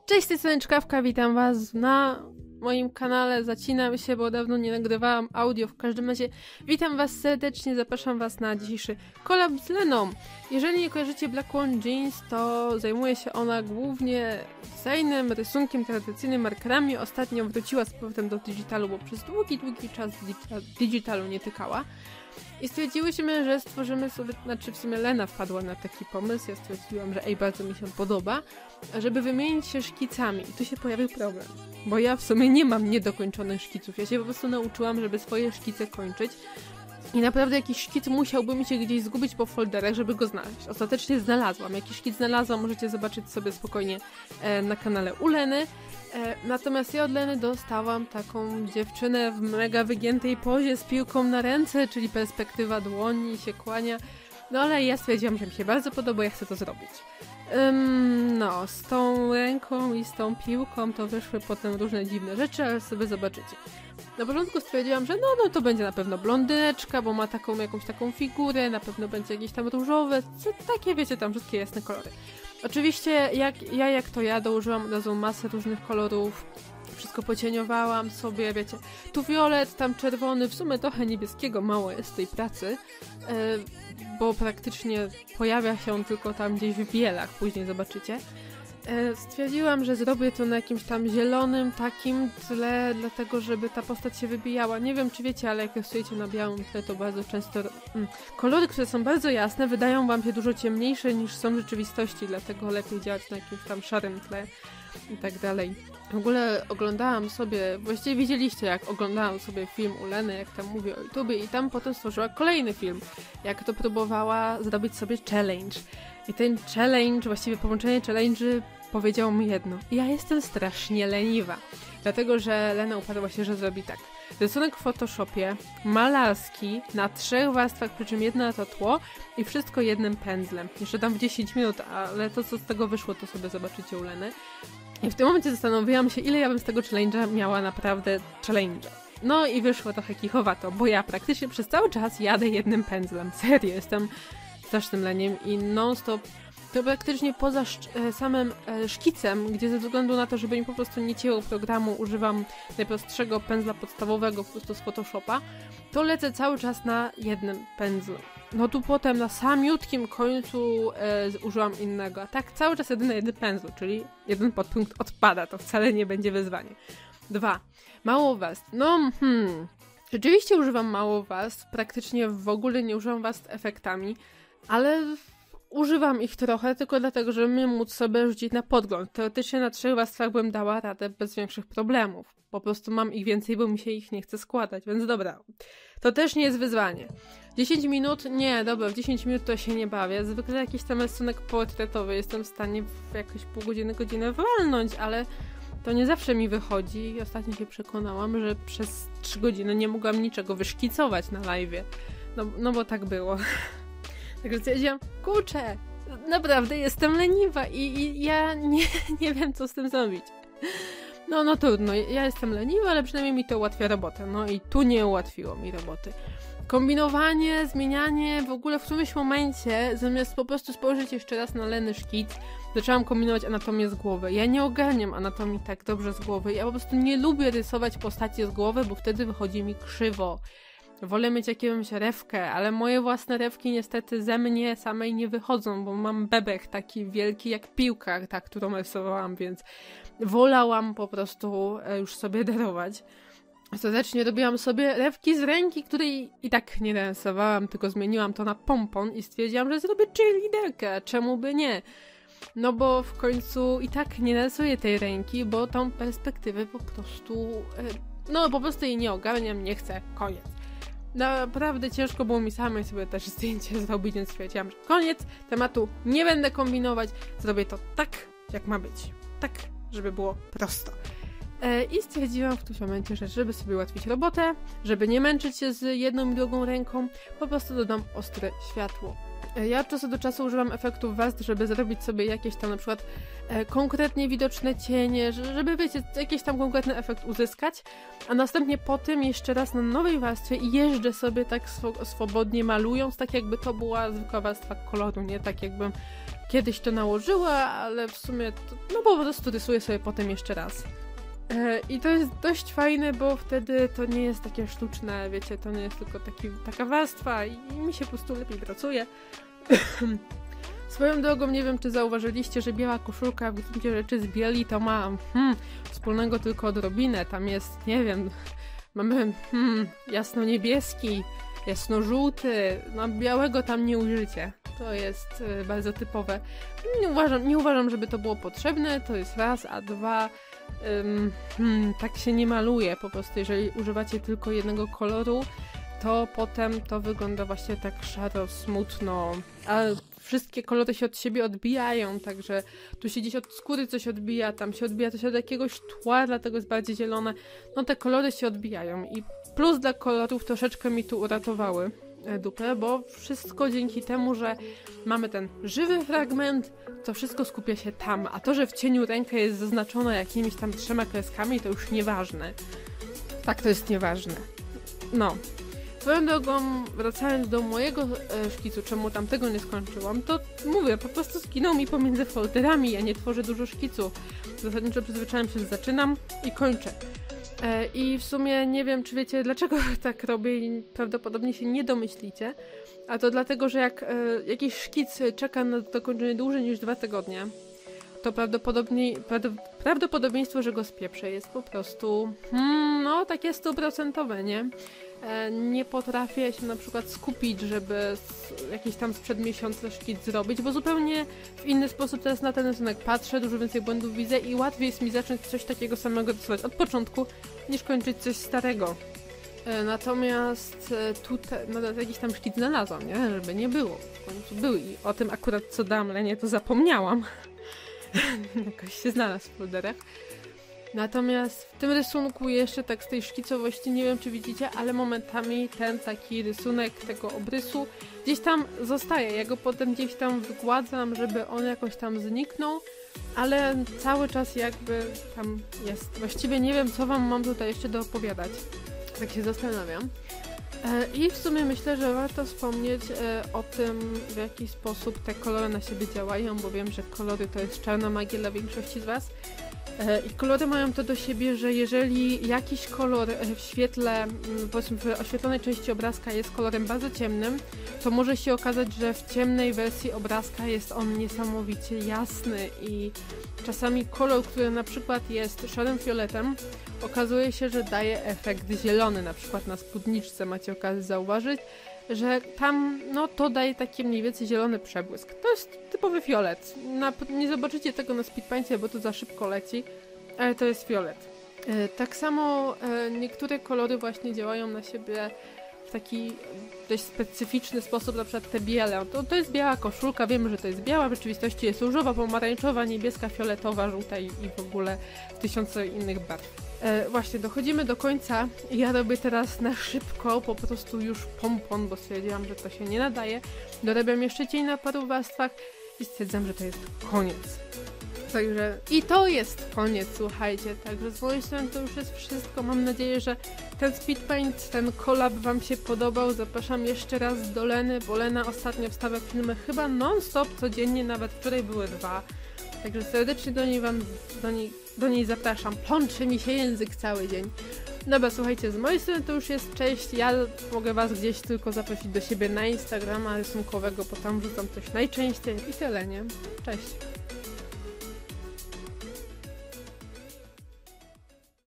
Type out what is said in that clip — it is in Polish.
Cześć, to jest Słoneczkawka, witam was na moim kanale. Zacinam się, bo dawno nie nagrywałam audio. W każdym razie witam was serdecznie, zapraszam was na dzisiejszy kolab z Leną. Jeżeli nie kojarzycie Black One Jeans, to zajmuje się ona głównie designem, rysunkiem tradycyjnym, markerami. Ostatnio wróciła z powrotem do digitalu, bo przez długi czas digitalu nie tykała. I stwierdziłyśmy, że stworzymy sobie, znaczy w sumie Lena wpadła na taki pomysł, ja stwierdziłam, że bardzo mi się podoba, żeby wymienić się szkicami. I tu się pojawił problem, bo ja w sumie nie mam niedokończonych szkiców. Ja się po prostu nauczyłam, żeby swoje szkice kończyć. I naprawdę jakiś szkic musiałby mi się gdzieś zgubić po folderach, żeby go znaleźć. Ostatecznie znalazłam. Jakiś szkic znalazłam, możecie zobaczyć sobie spokojnie na kanale u Leny. Natomiast ja od Leny dostałam taką dziewczynę w mega wygiętej pozie z piłką na ręce, czyli perspektywa dłoni się kłania. No ale ja stwierdziłam, że mi się bardzo podoba, ja chcę to zrobić. No, z tą ręką i z tą piłką to wyszły potem różne dziwne rzeczy, ale sobie zobaczycie. Na początku stwierdziłam, że no to będzie na pewno blondyneczka, bo ma taką jakąś taką figurę, na pewno będzie jakieś tam różowe, takie wiecie, tam wszystkie jasne kolory. Oczywiście jak to ja dołożyłam od razu masę różnych kolorów, wszystko pocieniowałam sobie, wiecie, tu fiolet, tam czerwony, w sumie trochę niebieskiego mało jest tej pracy, bo praktycznie pojawia się on tylko tam gdzieś w bielach, później zobaczycie. Stwierdziłam, że zrobię to na jakimś tam zielonym takim tle, dlatego żeby ta postać się wybijała. Nie wiem, czy wiecie, ale jak rysujecie na białym tle, to bardzo często kolory, które są bardzo jasne, wydają wam się dużo ciemniejsze niż są w rzeczywistości, dlatego lepiej działać na jakimś tam szarym tle i tak dalej. W ogóle oglądałam sobie, właściwie widzieliście, jak oglądałam sobie film u Leny, jak tam mówię o YouTubie, i tam potem stworzyła kolejny film, jak to próbowała zrobić sobie challenge. I ten challenge, właściwie połączenie challenge'y powiedziało mi jedno. Ja jestem strasznie leniwa. Dlatego, że Lena uparła się, że zrobi tak. Rysunek w Photoshopie, malarski na 3 warstwach, przy czym jedna to tło i wszystko jednym pędzlem. Jeszcze tam w 10 minut, ale to co z tego wyszło, to sobie zobaczycie u Leny. I w tym momencie zastanowiłam się, ile ja bym z tego challenge'a miała naprawdę challenge'a. No i wyszło trochę kichowato, bo ja praktycznie przez cały czas jadę jednym pędzlem. Serio, jestem strasznym leniem i non-stop, to praktycznie poza samym szkicem, gdzie ze względu na to, żeby mi po prostu nie cięło programu, używam najprostszego pędzla podstawowego po prostu z Photoshopa, to lecę cały czas na jednym pędzlu. No tu potem na samiutkim końcu użyłam innego, a tak cały czas jedyny pędzlu, czyli jeden podpunkt odpada, to wcale nie będzie wyzwanie. 2. Mało warstw. Rzeczywiście używam mało warstw, praktycznie w ogóle nie używam warstw efektami, ale używam ich trochę, tylko dlatego, żeby móc sobie rzucić na podgląd. Teoretycznie na 3 warstwach bym dała radę bez większych problemów. Po prostu mam ich więcej, bo mi się ich nie chce składać, więc dobra. To też nie jest wyzwanie. 10 minut? Nie, dobra, w 10 minut to się nie bawię. Zwykle jakiś tam rysunek portretowy jestem w stanie w jakieś pół godziny, godzinę walnąć, ale to nie zawsze mi wychodzi i ostatnio się przekonałam, że przez 3 godziny nie mogłam niczego wyszkicować na live'ie. No bo tak było. Także stwierdziłam, kurczę, naprawdę jestem leniwa i ja nie wiem, co z tym zrobić. No trudno, ja jestem leniwa, ale przynajmniej mi to ułatwia robotę. No i tu nie ułatwiło mi roboty. Kombinowanie, zmienianie, w ogóle w którymś momencie, zamiast po prostu spojrzeć jeszcze raz na Leny szkic, zaczęłam kombinować anatomię z głowy. Ja nie ogarniam anatomii tak dobrze z głowy. Ja po prostu nie lubię rysować postaci z głowy, bo wtedy wychodzi mi krzywo. Wolę mieć jakąś rewkę, ale moje własne rewki niestety ze mnie samej nie wychodzą, bo mam bebech taki wielki jak piłka, ta, którą rysowałam, więc wolałam po prostu już sobie darować. Ostatecznie robiłam sobie rewki z ręki, której i tak nie rysowałam, tylko zmieniłam to na pompon i stwierdziłam, że zrobię cheerleaderkę, czemu by nie? No bo w końcu i tak nie rysuję tej ręki, bo tą perspektywę po prostu jej nie ogarniam, nie chcę, koniec. Naprawdę ciężko było mi samej sobie też zdjęcie zrobić, więc stwierdziłam, że koniec tematu, nie będę kombinować, zrobię to tak, jak ma być. Tak, żeby było prosto. I stwierdziłam w tym momencie, że żeby sobie ułatwić robotę, żeby nie męczyć się z jedną i drugą ręką, po prostu dodam ostre światło. Ja od czasu do czasu używam efektów warstw, żeby zrobić sobie jakieś tam na przykład konkretnie widoczne cienie, żeby wiecie, jakiś tam konkretny efekt uzyskać, a następnie po tym jeszcze raz na nowej warstwie i jeżdżę sobie tak swobodnie malując, tak jakby to była zwykła warstwa koloru, nie tak jakbym kiedyś to nałożyła, ale w sumie to, no po prostu rysuję sobie potem jeszcze raz. I to jest dość fajne, bo wtedy to nie jest takie sztuczne, wiecie, to nie jest tylko taka warstwa i mi się po prostu lepiej pracuje. Swoją drogą, nie wiem, czy zauważyliście, że biała koszulka w gruncie rzeczy z bieli to ma wspólnego tylko odrobinę. Tam jest, nie wiem, mamy jasno-niebieski, jasno-żółty, no białego tam nie użycie. To jest bardzo typowe. Nie uważam, żeby to było potrzebne, to jest raz, a dwa, tak się nie maluje. Po prostu jeżeli używacie tylko jednego koloru, to potem to wygląda właśnie tak szaro, smutno, a wszystkie kolory się od siebie odbijają, także tu się gdzieś od skóry coś odbija, tam się odbija coś od jakiegoś tła, dlatego jest bardziej zielone. No te kolory się odbijają i plus dla kolorów troszeczkę mi tu uratowały dupę, bo wszystko dzięki temu, że mamy ten żywy fragment, to wszystko skupia się tam, a to, że w cieniu ręka jest zaznaczona jakimiś tam 3 kreskami, to już nieważne. Tak, to jest nieważne. No. Swoją drogą, wracając do mojego szkicu, czemu tamtego nie skończyłam, to mówię, po prostu zginął mi pomiędzy folderami, ja nie tworzę dużo szkiców. Zasadniczo przyzwyczaiłem się, że zaczynam i kończę. I w sumie nie wiem, czy wiecie, dlaczego tak robię i prawdopodobnie się nie domyślicie. A to dlatego, że jak jakiś szkic czeka na dokończenie dłużej niż 2 tygodnie, to prawdopodobieństwo, że go spieprzę jest po prostu no takie 100%, nie? Nie potrafię się na przykład skupić, żeby jakiś tam sprzed miesiąca szkic zrobić, bo zupełnie w inny sposób teraz na ten rysunek patrzę, dużo więcej błędów widzę i łatwiej jest mi zacząć coś takiego samego rysować od początku, niż kończyć coś starego. Natomiast tutaj jakiś tam szkic znalazłam, nie? Żeby nie było. W końcu był i o tym akurat co dam Lenie to zapomniałam. Jakoś się znalazł w folderach. Natomiast w tym rysunku jeszcze tak z tej szkicowości, nie wiem czy widzicie, ale momentami ten taki rysunek tego obrysu gdzieś tam zostaje. Ja go potem gdzieś tam wygładzam, żeby on jakoś tam zniknął, ale cały czas jakby tam jest. Właściwie nie wiem, co wam mam tutaj jeszcze do opowiadać. Tak się zastanawiam. I w sumie myślę, że warto wspomnieć o tym, w jaki sposób te kolory na siebie działają, bo wiem, że kolory to jest czarna magia dla większości z was. I kolory mają to do siebie, że jeżeli jakiś kolor w świetle, powiedzmy w oświetlonej części obrazka jest kolorem bardzo ciemnym, to może się okazać, że w ciemnej wersji obrazka jest on niesamowicie jasny i czasami kolor, który na przykład jest szarym fioletem, okazuje się, że daje efekt zielony, na przykład na spódniczce macie okazję zauważyć, że tam, no to daje taki mniej więcej zielony przebłysk. To jest typowy fiolet. Nie zobaczycie tego na speedpaincie, bo to za szybko leci, ale to jest fiolet. Tak samo niektóre kolory właśnie działają na siebie w taki dość specyficzny sposób, na przykład te biele. To jest biała koszulka, wiemy, że to jest biała, w rzeczywistości jest różowa, pomarańczowa, niebieska, fioletowa, żółta i w ogóle tysiące innych barw. Właśnie, dochodzimy do końca. Ja robię teraz na szybko, po prostu już pompon, bo stwierdziłam, że to się nie nadaje. Dorabiam jeszcze cień na paru warstwach i stwierdzam, że to jest koniec. Także i to jest koniec, słuchajcie. Także z mojej strony to już jest wszystko. Mam nadzieję, że ten speedpaint, ten collab wam się podobał. Zapraszam jeszcze raz do Leny, bo Lena ostatnio wstawia filmy chyba non-stop, codziennie, nawet wczoraj były 2. Także serdecznie do niej zapraszam. Plączy mi się język cały dzień. Dobra, słuchajcie, z mojej strony to już jest cześć. Ja mogę was gdzieś tylko zaprosić do siebie na Instagrama rysunkowego, bo tam wrzucam coś najczęściej i tyle, nie? Cześć.